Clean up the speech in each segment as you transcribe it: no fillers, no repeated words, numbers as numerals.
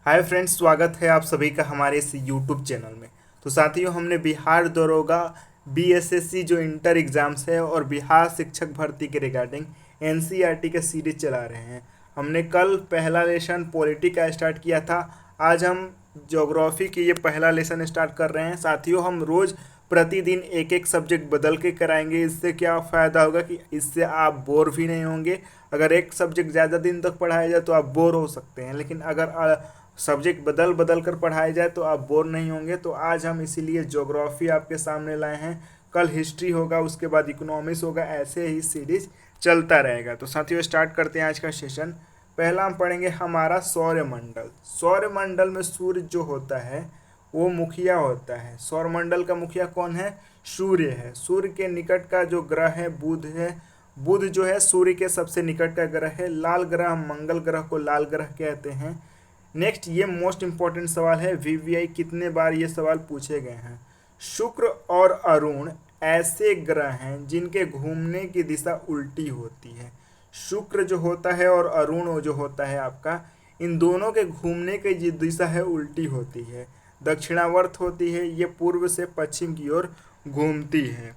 Hi friends, स्वागत है आप सभी का हमारे इस यूट्यूब चैनल में। तो साथियों, हमने बिहार दरोगा बीएसएससी जो इंटर एग्जाम्स है और बिहार शिक्षक भर्ती के रिगार्डिंग एनसीईआरटी के सीरीज चला रहे हैं। हमने कल पहला लेसन पॉलिटी का स्टार्ट किया था। आज हम ज्योग्राफी की ये पहला लेसन स्टार्ट कर रहे हैं। साथियों, हम रोज़ प्रतिदिन एक एक सब्जेक्ट बदल के कराएंगे। इससे क्या फ़ायदा होगा कि इससे आप बोर भी नहीं होंगे। अगर एक सब्जेक्ट ज़्यादा दिन तक पढ़ाया जाए तो आप बोर हो सकते हैं, लेकिन अगर सब्जेक्ट बदल बदल कर पढ़ाया जाए तो आप बोर नहीं होंगे। तो आज हम इसीलिए ज्योग्राफी आपके सामने लाए हैं। कल हिस्ट्री होगा, उसके बाद इकोनॉमिक्स होगा, ऐसे ही सीरीज चलता रहेगा। तो साथियों, स्टार्ट करते हैं आज का सेशन। पहला हम पढ़ेंगे हमारा सौरमंडल। सौरमंडल में सूर्य जो होता है वो मुखिया होता है। सौरमंडल का मुखिया कौन है? सूर्य है। सूर्य के निकट का जो ग्रह है बुध है। बुध जो है सूर्य के सबसे निकट का ग्रह है। लाल ग्रह, मंगल ग्रह को लाल ग्रह कहते हैं। नेक्स्ट, ये मोस्ट इंपॉर्टेंट सवाल है। वीवीआई कितने बार ये सवाल पूछे गए हैं। शुक्र और अरुण ऐसे ग्रह हैं जिनके घूमने की दिशा उल्टी होती है। शुक्र जो होता है और अरुण जो होता है आपका, इन दोनों के घूमने की जो दिशा है उल्टी होती है, दक्षिणावर्त होती है। ये पूर्व से पश्चिम की ओर घूमती है।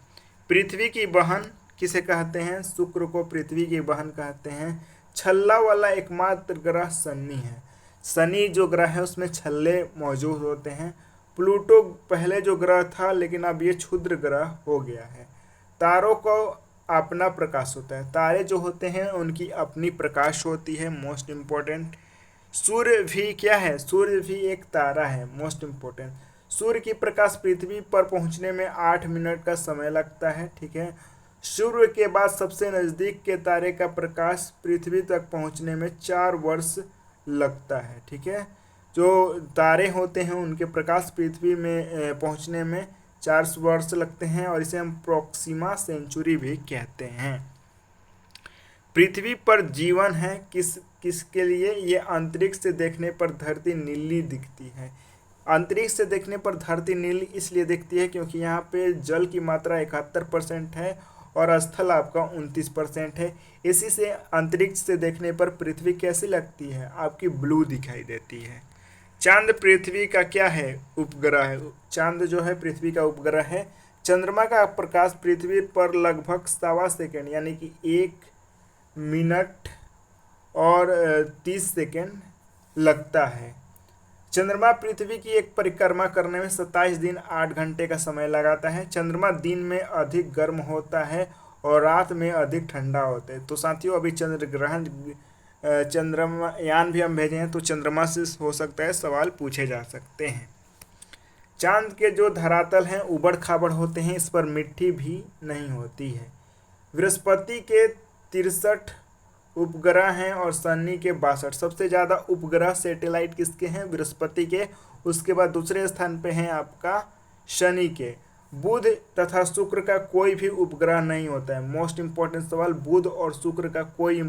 पृथ्वी की बहन किसे कहते हैं? शुक्र को पृथ्वी की बहन कहते हैं। छल्ला वाला एकमात्र ग्रह शनि है। शनि जो ग्रह है उसमें छल्ले मौजूद होते हैं। प्लूटो पहले जो ग्रह था, लेकिन अब ये क्षुद्र ग्रह हो गया है। तारों को अपना प्रकाश होता है। तारे जो होते हैं उनकी अपनी प्रकाश होती है। Most important. सूर्य भी क्या है? सूर्य भी एक तारा है। Most important. सूर्य की प्रकाश पृथ्वी पर पहुंचने में 8 मिनट का समय लगता है। ठीक है। सूर्य के बाद सबसे नज़दीक के तारे का प्रकाश पृथ्वी तक पहुंचने में 4 वर्ष लगता है। ठीक है। जो तारे होते हैं उनके प्रकाश पृथ्वी में पहुंचने में 4 वर्ष लगते हैं, और इसे हम प्रोक्सिमा सेंचुरी भी कहते हैं। पृथ्वी पर जीवन है किसके लिए? ये अंतरिक्ष से देखने पर धरती नीली दिखती है। अंतरिक्ष से देखने पर धरती नीली इसलिए दिखती है क्योंकि यहाँ पे जल की मात्रा 71% है और स्थल आपका 29% है। इसी से अंतरिक्ष से देखने पर पृथ्वी कैसी लगती है? आपकी ब्लू दिखाई देती है। चांद पृथ्वी का क्या है? उपग्रह है। चांद जो है पृथ्वी का उपग्रह है। चंद्रमा का प्रकाश पृथ्वी पर लगभग 1.25 सेकेंड यानी कि 1 मिनट और 30 सेकेंड लगता है। चंद्रमा पृथ्वी की एक परिक्रमा करने में 27 दिन 8 घंटे का समय लगाता है। चंद्रमा दिन में अधिक गर्म होता है और रात में अधिक ठंडा होता है। तो साथियों, अभी चंद्र ग्रहण चंद्रमा यान भी हम भेजे हैं, तो चंद्रमा से हो सकता है सवाल पूछे जा सकते हैं। चांद के जो धरातल हैं उबड़ खाबड़ होते हैं, इस पर मिट्टी भी नहीं होती है। बृहस्पति के 63 उपग्रह हैं और शनि के 62। सबसे ज़्यादा उपग्रह सैटेलाइट किसके हैं? बृहस्पति के। उसके बाद दूसरे स्थान पे हैं आपका शनि के। बुध तथा शुक्र का कोई भी उपग्रह नहीं होता है। मोस्ट इंपॉर्टेंट सवाल, बुध और शुक्र का कोई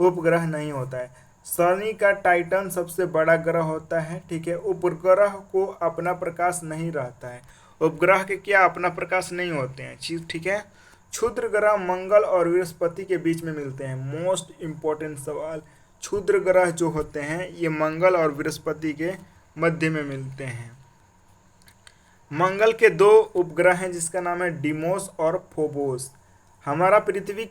उपग्रह नहीं होता है। शनि का टाइटन सबसे बड़ा ग्रह होता है। ठीक है। उपग्रह को अपना प्रकाश नहीं रहता है। उपग्रह के क्या अपना प्रकाश नहीं होते हैं? ठीक है। क्षुद्र ग्रह मंगल और बृहस्पति के बीच में मिलते हैं। मोस्ट इंपॉर्टेंट सवाल, क्षुद्र ग्रह जो होते हैं ये मंगल और बृहस्पति के मध्य में मिलते हैं। मंगल के 2 उपग्रह हैं जिसका नाम है डिमोस और फोबोस। हमारी पृथ्वी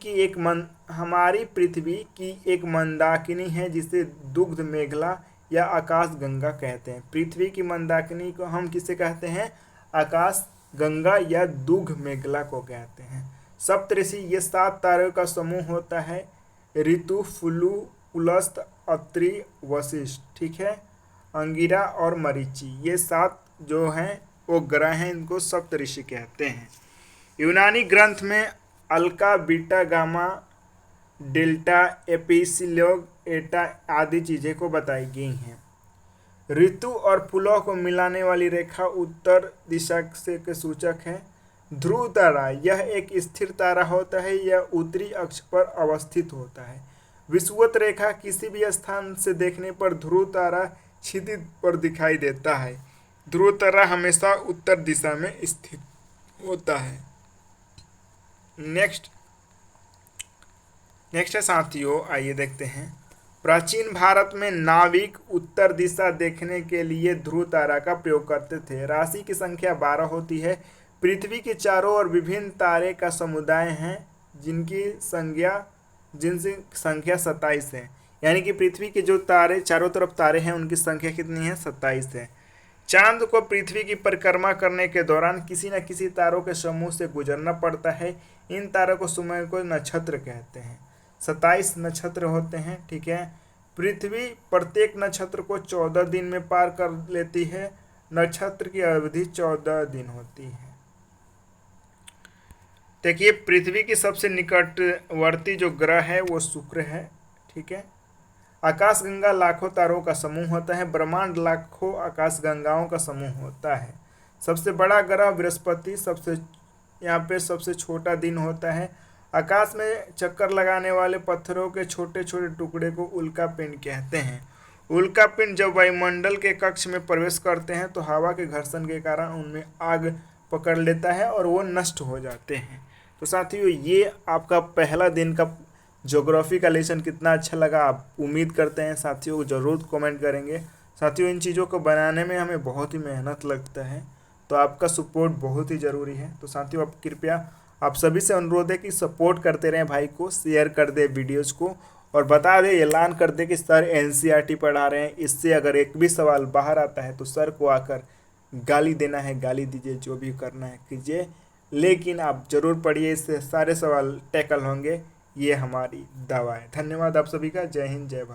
की एक मंदाकिनी है जिसे दुग्ध मेघला या आकाश गंगा कहते हैं। पृथ्वी की मंदाकिनी को हम किसे कहते हैं? आकाश गंगा या दुग्ध मेघला को कहते हैं। सप्तऋषि ये 7 तारों का समूह होता है। ऋतु, फ्लू, पुलस्त, अत्रि, वशिष्ठ। ठीक है। अंगिरा और मरीचि, ये 7 जो हैं वो ग्रह हैं, इनको सप्तऋषि कहते हैं। यूनानी ग्रंथ में अल्का, बीटा, गामा, डेल्टा, एपिसिलोग, एटा आदि चीज़ें को बताई गई हैं। ऋतु और पुलह को मिलाने वाली रेखा उत्तर दिशा से के सूचक है। ध्रुव तारा यह एक स्थिर तारा होता है। यह उत्तरी अक्ष पर अवस्थित होता है। विषुवत रेखा किसी भी स्थान से देखने पर ध्रुव तारा क्षितिज पर दिखाई देता है। ध्रुव तारा हमेशा उत्तर दिशा में स्थित होता है। नेक्स्ट है साथियों, आइए देखते हैं प्राचीन भारत में नाविक उत्तर दिशा देखने के लिए ध्रुव तारा का प्रयोग करते थे। राशि की संख्या 12 होती है। पृथ्वी के चारों ओर विभिन्न तारे का समुदाय हैं जिनकी संख्या 27 है। यानी कि पृथ्वी के जो तारे चारों तरफ तारे हैं उनकी संख्या कितनी है? 27 है। चांद को पृथ्वी की परिक्रमा करने के दौरान किसी न किसी तारों के समूह से गुजरना पड़ता है। इन तारों को समय को नक्षत्र कहते हैं। 27 नक्षत्र होते हैं, ठीक है। पृथ्वी प्रत्येक नक्षत्र को 14 दिन में पार कर लेती है। नक्षत्र की अवधि 14 दिन होती है। देखिए, पृथ्वी की सबसे निकटवर्ती जो ग्रह है वो शुक्र है, ठीक है। आकाशगंगा लाखों तारों का समूह होता है। ब्रह्मांड लाखों आकाशगंगाओं का समूह होता है। सबसे बड़ा ग्रह बृहस्पति, यहाँ पे सबसे छोटा दिन होता है। आकाश में चक्कर लगाने वाले पत्थरों के छोटे छोटे टुकड़े को उल्का पिंड कहते हैं। उल्का पिंड जब वायुमंडल के कक्ष में प्रवेश करते हैं तो हवा के घर्षण के कारण उनमें आग पकड़ लेता है और वो नष्ट हो जाते हैं। तो साथियों, ये आपका पहला दिन का ज्योग्राफी का लेसन कितना अच्छा लगा, आप उम्मीद करते हैं साथियों ज़रूर कमेंट करेंगे। साथियों, इन चीज़ों को बनाने में हमें बहुत ही मेहनत लगता है, तो आपका सपोर्ट बहुत ही ज़रूरी है। तो साथियों, आप कृपया आप सभी से अनुरोध है कि सपोर्ट करते रहें भाई को, शेयर कर दे वीडियोज़ को और बता दे, ऐलान कर दे कि सर एनसीईआरटी पढ़ा रहे हैं। इससे अगर एक भी सवाल बाहर आता है तो सर को आकर गाली देना है, गाली दीजिए, जो भी करना है कीजिए, लेकिन आप ज़रूर पढ़िए, इससे सारे सवाल टैकल होंगे, ये हमारी दावा है। धन्यवाद आप सभी का। जय हिंद, जय भारत।